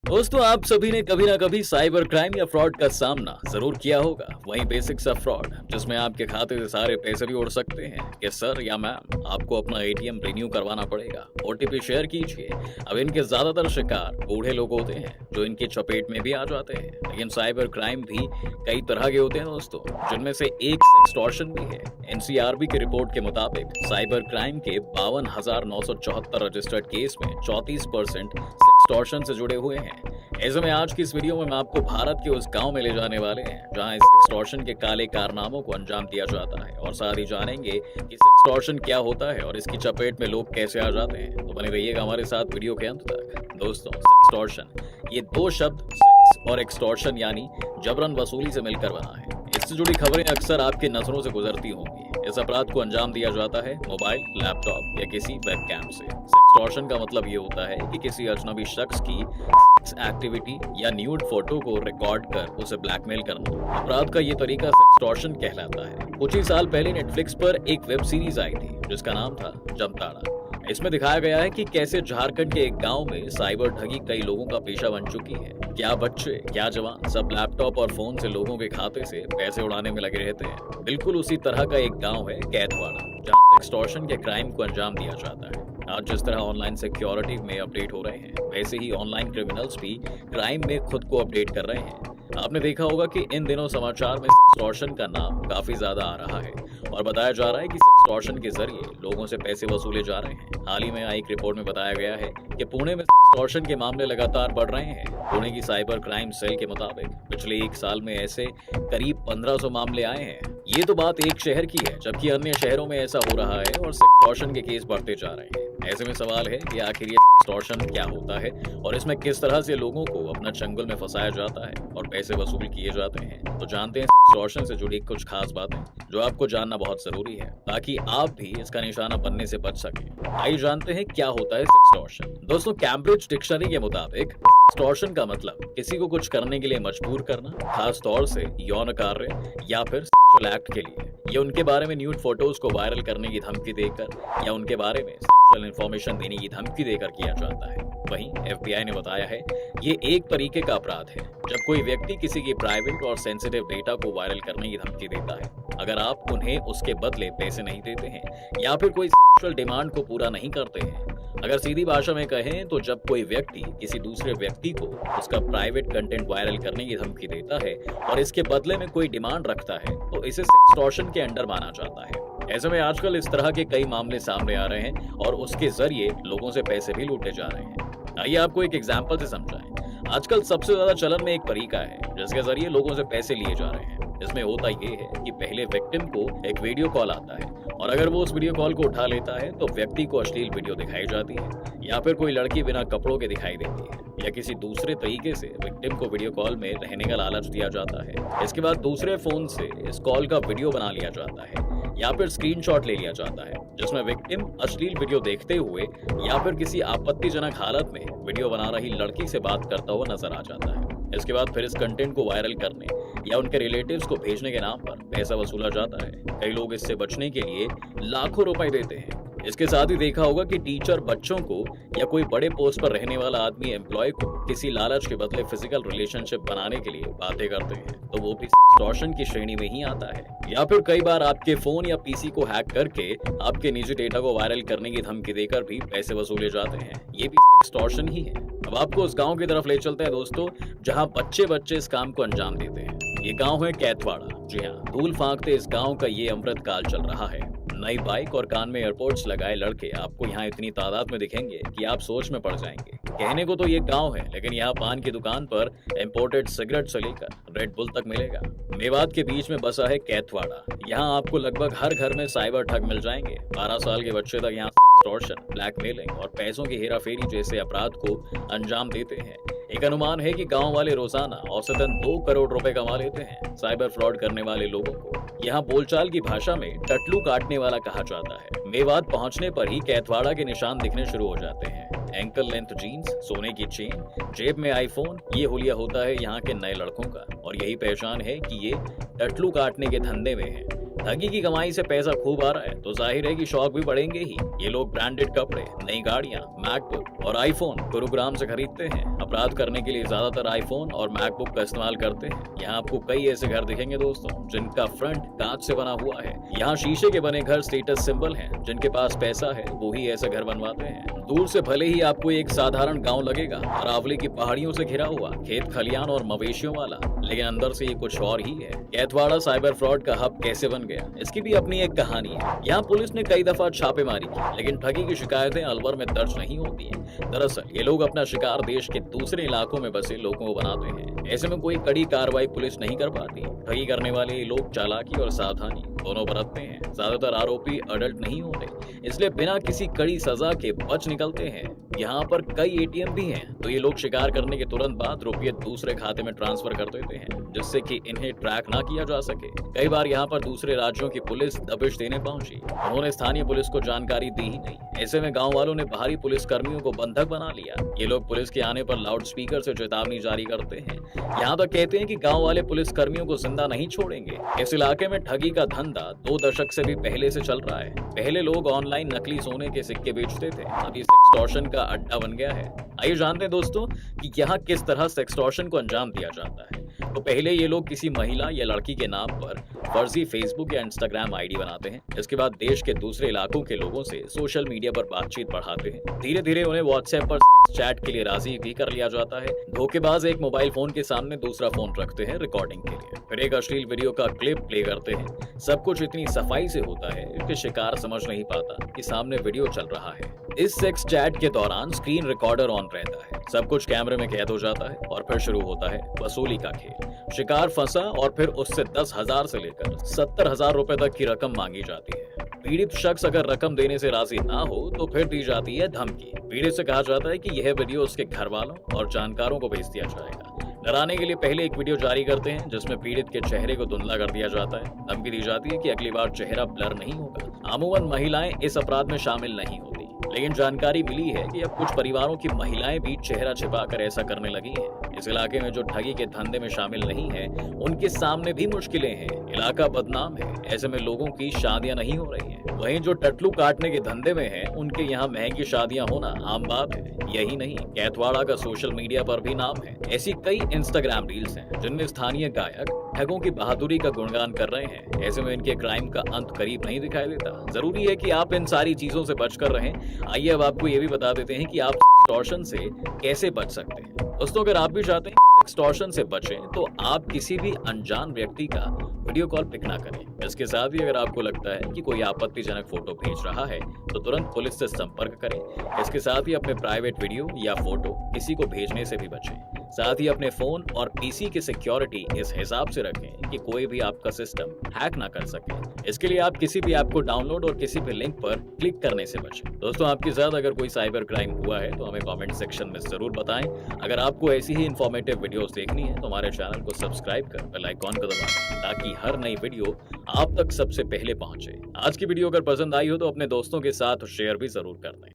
दोस्तों, आप सभी ने कभी ना कभी साइबर क्राइम या फ्रॉड का सामना जरूर किया होगा। वहीं बेसिक सा फ्रॉड जिसमें आपके खाते से सारे पैसे भी उड़ सकते हैं कि सर या मैम आपको अपना एटीएम रिन्यू करवाना पड़ेगा, ओटीपी शेयर कीजिए। अब इनके ज्यादातर शिकार बूढ़े लोग होते हैं जो इनकी चपेट में भी आ जाते हैं। लेकिन साइबर क्राइम भी कई तरह के होते हैं दोस्तों, जिनमें से एक एक्सटॉर्शन भी है। एनसीआरबी की रिपोर्ट के मुताबिक साइबर क्राइम के 52,974 रजिस्टर्ड केस में 34% एक्सटॉर्शन से जुड़े हुए हैं। ऐसे में आज की इस वीडियो में मैं आपको भारत के उस गांव में ले जाने वाले हैं जहां इस एक्सटॉर्शन के काले कारनामों को अंजाम दिया जाता है, और साथ ही जानेंगे कि इस एक्सटॉर्शन क्या होता है और इसकी चपेट में लोग कैसे आ जाते हैं। तो बने रहिएगा हमारे साथ वीडियो के अंत तक। दोस्तों, एक्सटॉर्शन, ये दो शब्द सेक्स और एक्सटॉर्शन यानी जबरन वसूली से मिलकर बना है। इससे जुड़ी खबरें अक्सर आपकी नजरों से गुजरती होंगी। इस अपराध को अंजाम दिया जाता है मोबाइल, लैपटॉप या किसी वेबकैम से। एक्सटॉर्शन का मतलब ये होता है कि किसी अजनबी शख्स की सेक्स एक्टिविटी या न्यूड फोटो को रिकॉर्ड कर उसे ब्लैकमेल करना। अपराध का ये तरीका एक्सटॉर्शन कहलाता है। कुछ ही साल पहले नेटफ्लिक्स पर एक वेब सीरीज आई थी जिसका नाम था जमताड़ा। इसमें दिखाया गया है कि कैसे झारखंड के एक गांव में साइबर ठगी कई लोगों का पेशा बन चुकी है। क्या बच्चे, क्या जवान, सब लैपटॉप और फोन से लोगों के खाते से पैसे उड़ाने में लगे रहते हैं। बिल्कुल उसी तरह का एक गांव है कैथवाड़ा, जहां एक्सटॉर्शन के क्राइम को अंजाम दिया जाता है। आज जिस तरह ऑनलाइन सिक्योरिटी में अपडेट हो रहे हैं, वैसे ही ऑनलाइन क्रिमिनल्स भी क्राइम में खुद को अपडेट कर रहे हैं। आपने देखा होगा कि इन दिनों समाचार में एक्सटॉर्शन का नाम काफी ज्यादा आ रहा है और बताया जा रहा है कि एक्सटॉर्शन के जरिए लोगों से पैसे वसूले जा रहे हैं। हाल ही में आई एक रिपोर्ट में बताया गया है कि पुणे में एक्सटॉर्शन के मामले लगातार बढ़ रहे हैं। पुणे की साइबर क्राइम सेल के मुताबिक पिछले एक साल में ऐसे करीब 1500 मामले आए हैं। ये तो बात एक शहर की है, जबकि अन्य शहरों में ऐसा हो रहा है और एक्सटॉर्शन के केस बढ़ते जा रहे हैं। ऐसे में सवाल है कि आखिर ये एक्सटॉर्शन क्या होता है और इसमें किस तरह से लोगों को अपना चंगुल में फंसाया जाता है और पैसे वसूल किए जाते हैं। तो जानते हैं एक्सटॉर्शन से जुड़ी कुछ खास बातें जो आपको जानना बहुत जरूरी है, ताकि आप भी इसका निशाना बनने से बच सके। आइए जानते हैं क्या होता है एक्सटॉर्शन। दोस्तों, कैम्ब्रिज डिक्शनरी के मुताबिक एक्सटॉर्शन का मतलब किसी को कुछ करने के लिए मजबूर करना, खास तौर से यौन कार्य या फिर सेक्सुअल एक्ट के लिए। ये उनके बारे में न्यूड फोटोज को वायरल करने की धमकी देकर या उनके बारे में सेक्सुअल इंफॉर्मेशन देने की धमकी देकर किया जाता है। वहीं एफबीआई ने बताया है ये एक तरीके का अपराध है जब कोई व्यक्ति किसी की प्राइवेट और सेंसिटिव डेटा को वायरल करने की धमकी देता है, अगर आप उन्हें उसके बदले पैसे नहीं देते हैं या फिर कोई सेक्सुअल डिमांड को पूरा नहीं करते हैं। अगर सीधी भाषा में कहें तो जब कोई व्यक्ति किसी दूसरे व्यक्ति को उसका प्राइवेट कंटेंट वायरल करने की धमकी देता है और इसके बदले में कोई डिमांड रखता है, तो इसे एक्सटॉर्शन के अंडर माना जाता है। ऐसे में आजकल इस तरह के कई मामले सामने आ रहे हैं और उसके जरिए लोगों से पैसे भी लूटे जा रहे हैं। आइए आपको एक एग्जाम्पल से समझाएं। आजकल सबसे ज्यादा चलन में एक तरीका है जिसके जरिए लोगों से पैसे लिए जा रहे हैं। इसमें होता ये है कि पहले विक्टिम को एक वीडियो कॉल आता है और अगर वो उस वीडियो कॉल को उठा लेता है तो व्यक्ति को अश्लील वीडियो दिखाई जाती है, या फिर कोई लड़की बिना कपड़ों के दिखाई देती है, या किसी दूसरे तरीके से विक्टिम को वीडियो कॉल में रहने का लालच दिया जाता है। इसके बाद दूसरे फोन से इस कॉल का वीडियो बना लिया जाता है या फिर स्क्रीनशॉट ले लिया जाता है, जिसमें विक्टिम अश्लील वीडियो देखते हुए या फिर किसी आपत्तिजनक हालत में वीडियो बना रही लड़की से बात करता हुआ नजर आ जाता है। इसके बाद फिर इस कंटेंट को वायरल करने या उनके रिलेटिव्स को भेजने के नाम पर पैसा वसूला जाता है। कई लोग इससे बचने के लिए लाखों रुपए देते हैं। इसके साथ ही देखा होगा कि टीचर बच्चों को या कोई बड़े पोस्ट पर रहने वाला आदमी एम्प्लॉय को किसी लालच के बदले फिजिकल रिलेशनशिप बनाने के लिए बातें करते हैं, तो वो भी एक्सटॉर्शन की श्रेणी में ही आता है। या फिर कई बार आपके फोन या पीसी को हैक करके आपके निजी डेटा को वायरल करने की धमकी देकर भी पैसे वसूले जाते हैं। ये भी एक्सटॉर्शन ही है। अब आपको उस गांव की तरफ ले चलते हैं दोस्तों, जहां बच्चे इस काम को अंजाम देते हैं। ये गांव है कैथवाड़ा। जी हाँ, धूल फांकते इस गांव का ये अमृत काल चल रहा है। नई बाइक और कान में एयरपोर्ट्स लगाए लड़के आपको यहाँ इतनी तादाद में दिखेंगे कि आप सोच में पड़ जाएंगे। कहने को तो ये गांव है, लेकिन यहाँ पान की दुकान पर इंपोर्टेड सिगरेट से लेकर रेड बुल तक मिलेगा। मेवात के बीच में बसा है कैथवाड़ा। यहाँ आपको लगभग हर घर में साइबर ठग मिल जाएंगे। 12 साल के बच्चे तक यहाँ एक्सटॉर्शन, ब्लैकमेलिंग और पैसों की हेराफेरी जैसे अपराध को अंजाम देते हैं। एक अनुमान है कि गांव वाले रोजाना औसतन 2 करोड़ रुपए कमा लेते हैं। साइबर फ्रॉड करने वाले लोगों को यहाँ बोलचाल की भाषा में टटलू काटने वाला कहा जाता है। मेवात पहुंचने पर ही कैथवाड़ा के निशान दिखने शुरू हो जाते हैं। एंकल लेंथ जीन्स, सोने की चेन, जेब में आईफोन, ये हुलिया होता है यहाँ के नए लड़कों का, और यही पहचान है कि ये टटलू काटने के धंधे में है। ठगी की कमाई से पैसा खूब आ रहा है तो जाहिर है कि शौक भी बढ़ेंगे ही। ये लोग ब्रांडेड कपड़े, नई गाड़ियां, मैकबुक और आईफोन गुरुग्राम से खरीदते हैं। अपराध करने के लिए ज्यादातर आईफोन और मैकबुक का इस्तेमाल करते हैं। यहाँ आपको कई ऐसे घर दिखेंगे दोस्तों जिनका फ्रंट कांच से बना हुआ है। यहाँ शीशे के बने घर स्टेटस सिंबल हैं। जिनके पास पैसा है वो ही ऐसे घर बनवाते हैं। दूर से भले ही आपको एक साधारण गांव लगेगा, अरावली की पहाड़ियों से घिरा हुआ, खेत खलियान और मवेशियों वाला, लेकिन अंदर से ये कुछ और ही है। कैथवाड़ा साइबर फ्रॉड का हब कैसे बन गया, इसकी भी अपनी एक कहानी है। यहाँ पुलिस ने कई दफा छापेमारी की, लेकिन ठगी की शिकायतें अलवर में दर्ज नहीं होती हैं। दरअसल ये लोग अपना शिकार देश के दूसरे इलाकों में बसे लोगों को बनाते हैं। ऐसे में कोई कड़ी कार्रवाई पुलिस नहीं कर पाती। ठगी करने वाले ये लोग चालाकी और सावधानी दोनों बरतते हैं। ज्यादातर आरोपी अडल्ट नहीं होते, इसलिए बिना किसी कड़ी सजा के बच निकलते हैं। यहाँ पर कई एटीएम भी हैं, तो ये लोग शिकार करने के तुरंत बाद रुपये दूसरे खाते में ट्रांसफर कर देते हैं, जिससे कि इन्हें ट्रैक ना किया जा सके। कई बार यहाँ पर दूसरे राज्यों की पुलिस दबिश देने पहुंची, उन्होंने स्थानीय पुलिस को जानकारी दी ही नहीं। ऐसे में गांव वालों ने बाहरी पुलिस कर्मियों को बंधक बना लिया। ये लोग पुलिस के आने पर लाउड स्पीकर से चेतावनी जारी करते हैं। यहाँ तक कहते हैं कि गांव वाले पुलिस कर्मियों को जिंदा नहीं छोड़ेंगे। इस इलाके में ठगी का धंधा 2 दशक से भी पहले से चल रहा है। पहले लोग ऑनलाइन नकली सोने के सिक्के बेचते थे, अभी सेक्सटॉर्शन का अड्डा बन गया है। आइए जानते हैं दोस्तों कि यहाँ किस तरह सेक्सटॉर्शन को अंजाम दिया जाता है। तो पहले ये लोग किसी महिला या लड़की के नाम पर फर्जी फेसबुक या इंस्टाग्राम आईडी बनाते हैं। इसके बाद देश के दूसरे इलाकों के लोगों से सोशल मीडिया पर बातचीत बढ़ाते हैं। धीरे धीरे उन्हें व्हाट्सएप पर सेक्स चैट के लिए राजी भी कर लिया जाता है। धोखेबाज एक मोबाइल फोन के सामने दूसरा फोन रखते हैं रिकॉर्डिंग के लिए, फिर एक अश्लील वीडियो का क्लिप प्ले करते हैं। सब कुछ इतनी सफाई से होता है कि शिकार समझ नहीं पाता कि सामने वीडियो चल रहा है। इस सेक्स चैट के दौरान स्क्रीन रिकॉर्डर ऑन रहता है, सब कुछ कैमरे में कैद हो जाता है और फिर शुरू होता है वसूली का खेल। शिकार फंसा और फिर उससे 10,000 से लेकर 70,000 रुपए तक की रकम मांगी जाती है। पीड़ित शख्स अगर रकम देने से राजी ना हो तो फिर दी जाती है धमकी। पीड़ित से कहा जाता है कि यह वीडियो उसके घर वालों और जानकारों को भेज दिया जाएगा। डराने के लिए पहले एक वीडियो जारी करते हैं जिसमें पीड़ित के चेहरे को धुंधला कर दिया जाता है। धमकी दी जाती है कि अगली बार चेहरा ब्लर नहीं होगा। अमूमन महिलाएं इस अपराध में शामिल नहीं होती, लेकिन जानकारी मिली है कि अब कुछ परिवारों की महिलाएं भी चेहरा छिपाकर ऐसा करने लगी हैं। इस इलाके में जो ठगी के धंधे में शामिल नहीं है उनके सामने भी मुश्किलें हैं। इलाका बदनाम है, ऐसे में लोगों की शादियां नहीं हो रही हैं। वहीं जो टटलू काटने के धंधे में हैं उनके यहाँ महंगी शादियां होना आम बात है। यही नहीं, कैथवाड़ा का सोशल मीडिया पर भी नाम है। ऐसी कई इंस्टाग्राम रील्स हैं जिनमें स्थानीय गायक ठगों की बहादुरी का गुणगान कर रहे हैं। ऐसे में इनके क्राइम का अंत करीब नहीं दिखाई देता। जरूरी है कि आप इन सारी चीजों से बचकर रहें। आइए अब आपको ये भी बता देते हैं कि आप एक्सटॉर्शन से कैसे बच सकते हैं। दोस्तों, अगर आप भी चाहते हैं कि एक्सटॉर्शन से बचें तो आप किसी भी अनजान व्यक्ति का वीडियो कॉल पिक ना करें। इसके साथ ही अगर आपको लगता है कि कोई आपत्तिजनक फोटो भेज रहा है तो तुरंत पुलिस से संपर्क करें। इसके साथ ही अपने प्राइवेट वीडियो या फोटो किसी को भेजने से भी बचें। साथ ही अपने फोन और पीसी की सिक्योरिटी इस हिसाब से रखें कि कोई भी आपका सिस्टम हैक ना कर सके। इसके लिए आप किसी भी ऐप को डाउनलोड और किसी भी लिंक पर क्लिक करने से बचें। दोस्तों, आपके साथ अगर कोई साइबर क्राइम हुआ है तो हमें कमेंट सेक्शन में जरूर बताएं। अगर आपको ऐसी ही इन्फॉर्मेटिव वीडियोस देखनी है तो हमारे चैनल को सब्सक्राइब कर बेल आइकॉन को दबाएं ताकि हर नई वीडियो आप तक सबसे पहले पहुंचे। आज की वीडियो अगर पसंद आई हो तो अपने दोस्तों के साथ शेयर भी जरूर कर दें।